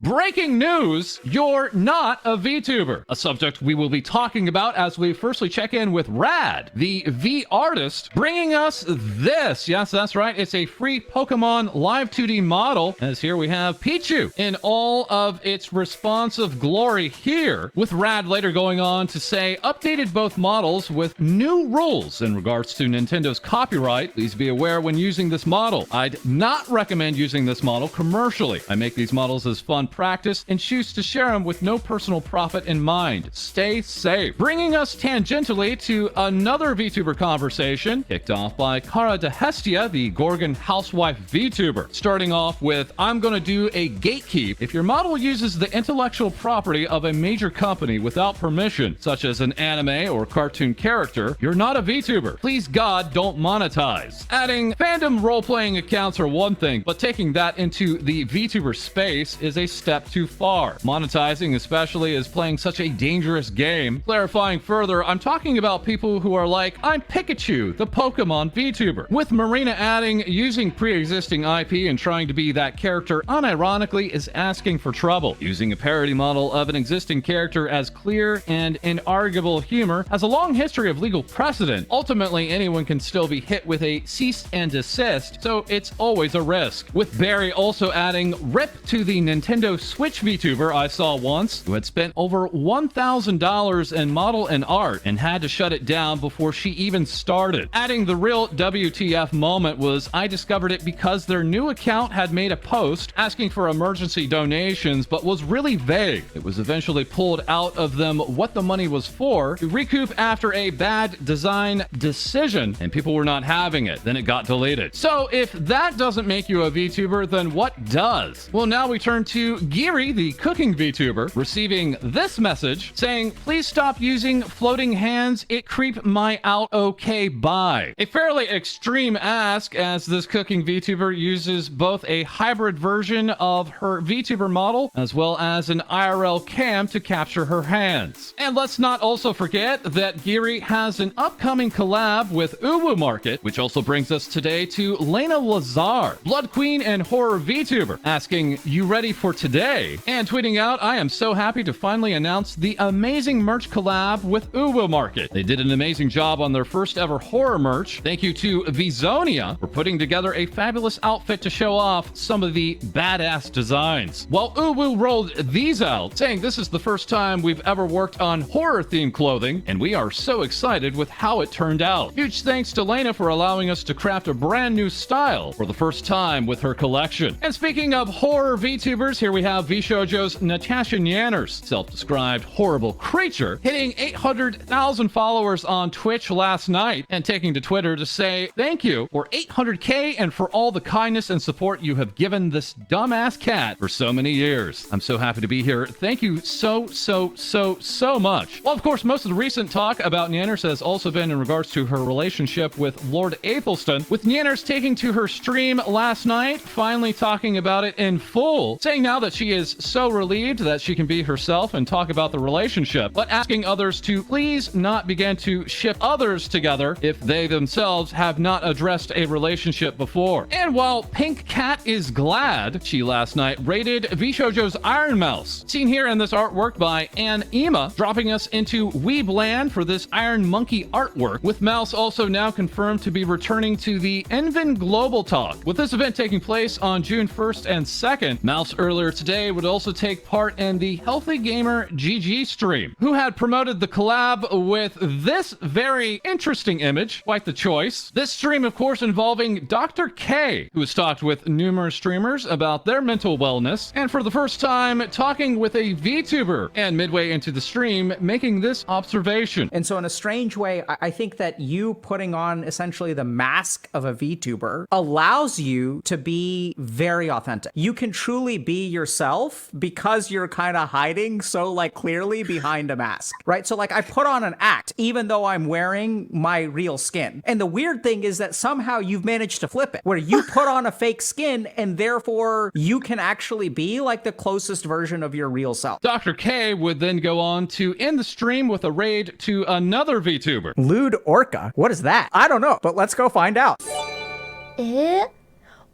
Breaking news, you're not a VTuber. A subject we will be talking about as we firstly check in with Rad, the V artist, bringing us this. Yes, that's right. It's a free Pokemon live 2D model. As here we have Pichu in all of its responsive glory here, with Rad later going on to say updated both models with new rules in regards to Nintendo's copyright. Please be aware when using this model. I'd not recommend using this model commercially. I make these models as fun practice and choose to share them with no personal profit in mind. Stay safe. Bringing us tangentially to another VTuber conversation, kicked off by Cara de Hestia, the Gorgon housewife VTuber. Starting off with, I'm gonna do a gatekeep. If your model uses the intellectual property of a major company without permission, such as an anime or cartoon character, you're not a VTuber. Please God, don't monetize. Adding fandom role-playing accounts are one thing, but taking that into the VTuber space is a step too far. Monetizing especially is playing such a dangerous game. Clarifying further, I'm talking about people who are like, I'm Pikachu, the Pokemon VTuber. With Marina adding, using pre-existing IP and trying to be that character unironically is asking for trouble. Using a parody model of an existing character as clear and inarguable humor has a long history of legal precedent. Ultimately, anyone can still be hit with a cease and desist, so it's always a risk. With Barry also adding, rip to the Nintendo Switch VTuber I saw once, who had spent over $1,000 in model and art and had to shut it down before she even started. Adding, the real WTF moment was, I discovered it because their new account had made a post asking for emergency donations but was really vague. It was eventually pulled out of them what the money was for to recoup after a bad design decision, and people were not having it. Then it got deleted. So if that doesn't make you a VTuber, then what does? Well, now we turn to Giri, the cooking VTuber, receiving this message saying, please stop using floating hands, it creep my out, okay, bye. A fairly extreme ask, as this cooking VTuber uses both a hybrid version of her VTuber model as well as an IRL cam to capture her hands. And let's not also forget that Giri has an upcoming collab with Uwu Market, which also brings us today to Layna Lazar, Blood Queen and horror VTuber, asking, you ready for today? And tweeting out, I am so happy to finally announce the amazing merch collab with Uwu Market. They did an amazing job on their first ever horror merch. Thank you to Vizonia for putting together a fabulous outfit to show off some of the badass designs. While Uwu rolled these out, saying this is the first time we've ever worked on horror themed clothing, and we are so excited with how it turned out. Huge thanks to Layna for allowing us to craft a brand new style for the first time with her collection. And speaking of horror VTubers, here we have VShojo's Natasha Nyanners, self-described horrible creature, hitting 800,000 followers on Twitch last night and taking to Twitter to say thank you for 800K and for all the kindness and support you have given this dumbass cat for so many years. I'm so happy to be here. Thank you so much. Well, of course, most of the recent talk about Nyanners has also been in regards to her relationship with Lord Athelstan, with Nyanners taking to her stream last night, finally talking about it in full, saying now that she is so relieved that she can be herself and talk about the relationship, but asking others to please not begin to ship others together if they themselves have not addressed a relationship before. And while Pink Cat is glad, she last night rated VShojo's ironmouse, seen here in this artwork by Ann Ema, dropping us into Weeb Land for this Iron Monkey artwork, with Mouse also now confirmed to be returning to the Envin Global Talk. With this event taking place on June 1st and 2nd, Mouse earlier today would also take part in the Healthy Gamer GG stream, who had promoted the collab with this very interesting image, quite the choice. This stream, of course, involving Dr. K, who has talked with numerous streamers about their mental wellness, and for the first time talking with a VTuber, and midway into the stream making this observation. And so in a strange way, I think that you putting on essentially the mask of a VTuber allows you to be very authentic. You can truly be yourself because you're kind of hiding so like clearly behind a mask, right? So like I put on an act even though I'm wearing my real skin. And the weird thing is that somehow you've managed to flip it, where you put on a fake skin and therefore you can actually be like the closest version of your real self. Dr. K would then go on to end the stream with a raid to another VTuber. Lewd Orca? What is that? I don't know, but let's go find out. Eh?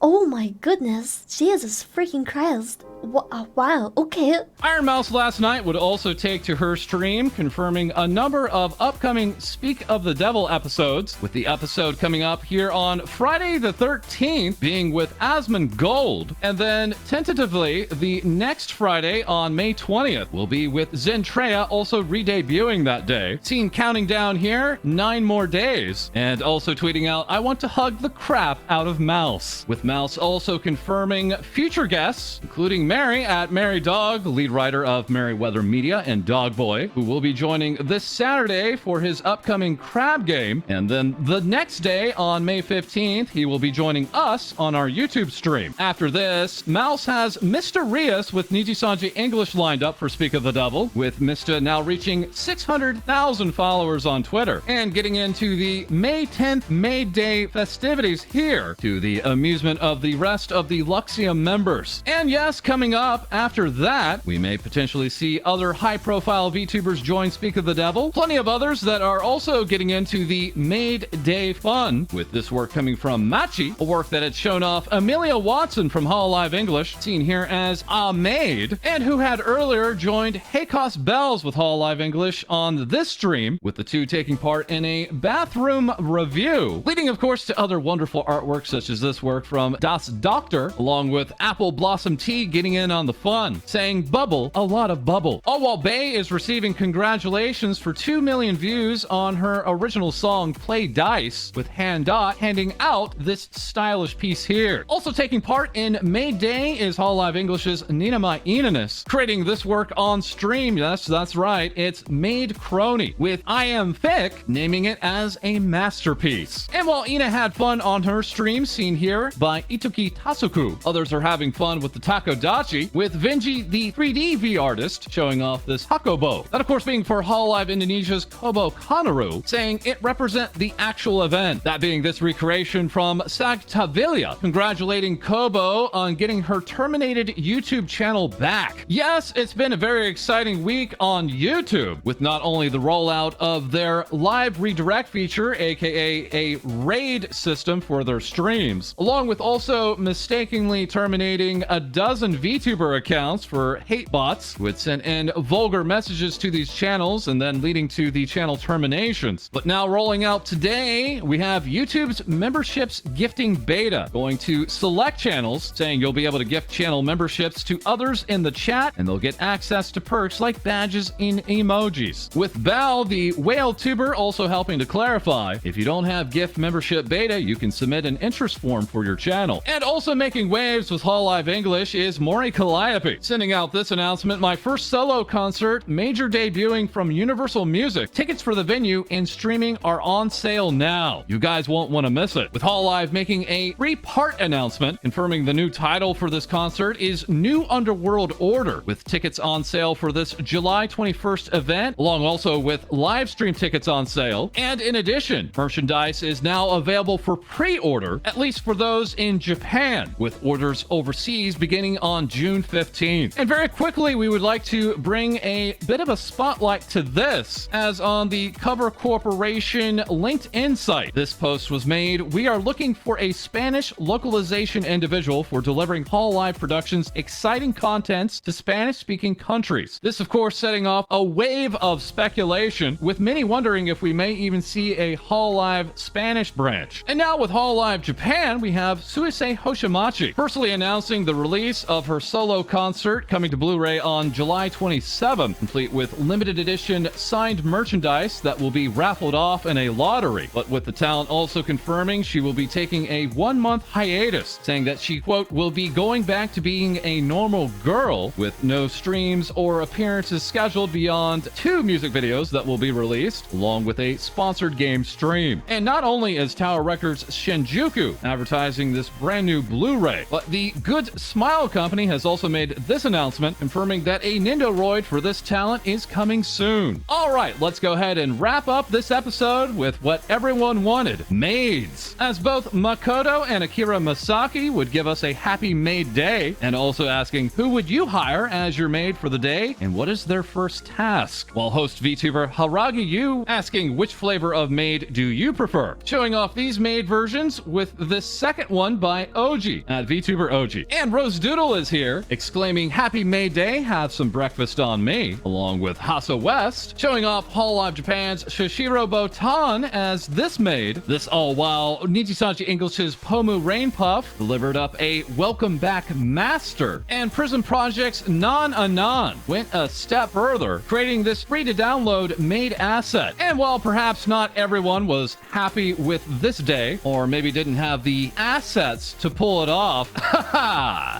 Oh my goodness, Jesus freaking Christ. Wow, okay. ironmouse last night would also take to her stream, confirming a number of upcoming Speak of the Devil episodes, with the episode coming up here on Friday the 13th being with Asmongold, and then tentatively the next Friday on May 20th will be with Zentreya, also re-debuting that day. Seen counting down here, 9 more days, and also tweeting out, "I want to hug the crap out of Mouse," with Mouse also confirming future guests, including Mary at Mary Dog, lead writer of Merryweather Media and Dog Boy, who will be joining this Saturday for his upcoming crab game. And then the next day on May 15th, he will be joining us on our YouTube stream. After this, Mouse has Mr. Rias with Nijisanji English lined up for Speak of the Devil, with Mr. now reaching 600,000 followers on Twitter, and getting into the May 10th May Day festivities here, to the amusement of the rest of the Luxium members. And yes, coming up after that, we may potentially see other high-profile VTubers join Speak of the Devil. Plenty of others that are also getting into the Maid Day fun, with this work coming from Machi, a work that had shown off Amelia Watson from Hololive English, seen here as A Maid, and who had earlier joined Hakos Baelz with Hololive English on this stream, with the two taking part in a bathroom review, leading of course to other wonderful artwork such as this work from Das Doctor, along with Apple Blossom Tea getting in on the fun, saying bubble, a lot of bubble. All while Bae is receiving congratulations for 2 million views on her original song Play Dice, with Dot handing out this stylish piece here. Also taking part in May Day is Hololive English's Nina Nyanners, creating this work on stream. Yes, that's right, it's Maid Kronii, with I Am Fic naming it as a masterpiece. And while Ina had fun on her stream, seen here by Itoki Tasuku, others are having fun with the Takodachi, with Venji, the 3D V artist, showing off this Hakobo. That, of course, being for Hololive Indonesia's Kobo Kanaru, saying it represent the actual event. That being this recreation from Sagtavilia, congratulating Kobo on getting her terminated YouTube channel back. Yes, it's been a very exciting week on YouTube, with not only the rollout of their live redirect feature, aka a raid system for their streams, along with also mistakenly terminating a dozen VTuber accounts for hate bots, who had sent in vulgar messages to these channels and then leading to the channel terminations. But now rolling out today, we have YouTube's memberships gifting beta, going to select channels, saying you'll be able to gift channel memberships to others in the chat, and they'll get access to perks like badges and emojis. With Bao, the whale tuber, also helping to clarify, if you don't have gift membership beta, you can submit an interest form for your channel. And also making waves with Hololive English is Mori Calliope, sending out this announcement: my first solo concert, major debuting from Universal Music. Tickets for the venue and streaming are on sale now. You guys won't want to miss it. With Hololive making a 3-part announcement, confirming the new title for this concert is New Underworld Order, with tickets on sale for this July 21st event, along also with live stream tickets on sale. And in addition, merchandise is now available for pre-order, at least for those in Japan, with orders overseas beginning on June 15th. And very quickly, we would like to bring a bit of a spotlight to this, as on the Cover Corporation LinkedIn site, this post was made: we are looking for a Spanish localization individual for delivering Hololive Productions' exciting contents to Spanish-speaking countries. This, of course, setting off a wave of speculation, with many wondering if we may even see a Hololive Spanish branch. And now with Hololive Japan, we have Suisei Hoshimachi personally announcing the release of her solo concert, coming to Blu-ray on July 27th, complete with limited edition signed merchandise that will be raffled off in a lottery. But with the talent also confirming she will be taking a 1-month hiatus, saying that she, quote, will be going back to being a normal girl, with no streams or appearances scheduled beyond 2 music videos that will be released, along with a sponsored game stream. And not only is Tower Records Shinjuku advertising this brand new Blu-ray, but the Good Smile Company has also made this announcement, confirming that a Nindoroid for this talent is coming soon. All right, let's go ahead and wrap up this episode with what everyone wanted: maids. As both Makoto and Akira Masaki would give us a happy maid day, and also asking who would you hire as your maid for the day and what is their first task, while host VTuber Haragi Yu asking which flavor of maid do you prefer, showing off these maid versions with this second one by OG at VTuber OG. And Rose Doodle is Says here, exclaiming Happy May Day, have some breakfast on me, along with Hasa West, showing off Hololive Japan's Shishiro Botan as this maid. This all while Nijisanji English's Pomu Rainpuff delivered up a welcome back master, and Prism Project's Non Anon went a step further, creating this free to download maid asset. And while perhaps not everyone was happy with this day, or maybe didn't have the assets to pull it off,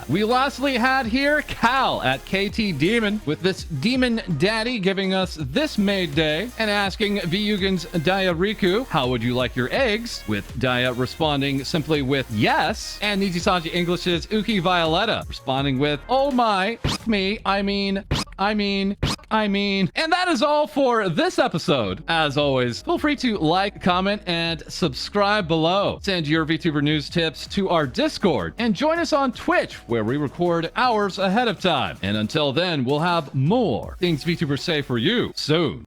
we lastly had here Cal at KT Demon with this demon daddy giving us this maid day and asking Vyugin's Daya Riku, how would you like your eggs? With Daya responding simply with yes, and Nijisanji English's Uki Violetta responding with oh my, me, I mean. And that is all for this episode. As always, feel free to like, comment, and subscribe below. Send your VTuber news tips to our Discord and join us on Twitch, where we record hours ahead of time. And until then, we'll have more things VTubers say for you soon.